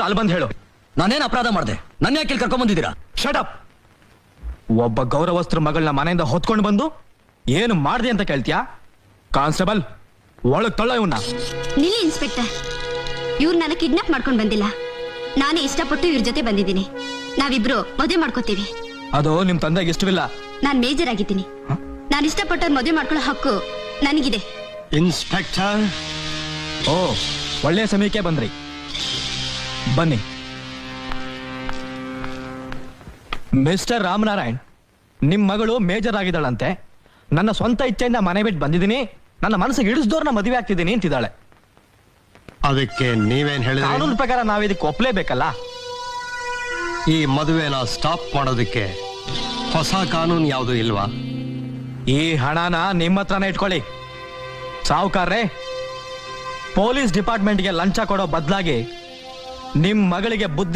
ಅಲ್ಲಿ ಬಂದು ಹೇಳು. ನಾನೇನು ಅಪರಾಧ ಮಾಡಿದೆ? ನನ್ನ ಯಾಕೆ ಇಲ್ಲಿ ಕರ್ಕೊಂಡ್ ಬಂದಿದ್ದೀರಾ? Shut up. ಒಬ್ಬ ಗೌರವಸ್ತ್ರ ಮಗಳನ್ನ ಮನೆಯಿಂದ ಹೊತ್ಕೊಂಡು ಬಂದು ಏನು ಮಾಡ್ದೆ ಅಂತ ಕೇಳ್ತೀಯಾ? ಕಾನ್ಸ್ಟೇಬಲ್, ಒಳಗ್ ತಳ್ಳ ಇವನ್ನ. ನಿಲ್ಲಿ ಇನ್ಸ್ಪೆಕ್ಟರ್, ಇವ್ರು ನನ್ನ ಕಿಡ್ನಾಪ್ ಮಾಡ್ಕೊಂಡು ಬಂದಿಲ್ಲ. ನಾನೇ ಇಷ್ಟಪಟ್ಟು ಇವ್ರ ಜೊತೆ ಬಂದಿದ್ದೀನಿ. ನಾವಿಬ್ರು ಮದುವೆ ಮಾಡ್ಕೋತೀವಿ. ಅದು ನಿಮ್ ತಂದೆಗೆ ಇಷ್ಟವಿಲ್ಲ. ನಾನ್ ಮೇಜರ್ ಆಗಿದ್ದೀನಿ. ನಾನು ಇಷ್ಟಪಟ್ಟವ್ರು ಮದುವೆ ಮಾಡ್ಕೊಳ್ಳೋ ಹಕ್ಕು ನನಗಿದೆ. ಇನ್ಸ್ಪೆಕ್ಟರ್, ಓ, ಒಳ್ಳೆಯ ಸಮಯಕ್ಕೆ ಬಂದ್ರಿ. ಬನ್ನಿ. ಮಿಸ್ಟರ್ ರಾಮನಾರಾಯಣ್, ನಿಮ್ ಮಗಳು ಮೇಜರ್ ಆಗಿದ್ದಾಳಂತೆ. ನನ್ನ ಸ್ವಂತ ಇಚ್ಛೆಯಿಂದ ಮನೆ ಬಿಟ್ಟು ಬಂದಿದ್ದೀನಿ. ನನ್ನ ಮನಸ್ಸಿಗೆ ಇಳಿಸ್ದೋರ್ನ ಮದುವೆ ಆಗ್ತಿದ್ದೀನಿ ಅಂತಿದ್ದಾಳೆ. ಅದಕ್ಕೆ ನೀವೇನ್ ಹೇಳಿದ್ರಿ? ಕಾನೂನು ಪ್ರಕಾರ ನಾವಿದಕ್ಕೆ ಒಪ್ಲೇಬೇಕಲ್ಲ. ಈ ಮದುವೆನ ಸ್ಟಾಪ್ ಮಾಡೋದಕ್ಕೆ ಹೊಸ ಕಾನೂನು ಯಾವುದು ಇಲ್ವಾ? ಈ ಹಣನ ನಿಮ್ಮ ಹತ್ರನೇ ಇಟ್ಕೊಳ್ಳಿ. ಸಾವುಕಾರ್ರೆ, ಪೊಲೀಸ್ ಡಿಪಾರ್ಟ್ಮೆಂಟ್ಗೆ ಲಂಚ ಕೊಡೋ ಬದಲಾಗಿ ನಿಮ್ ಮಗಳಿಗೆ ಬುದ್ಧಿ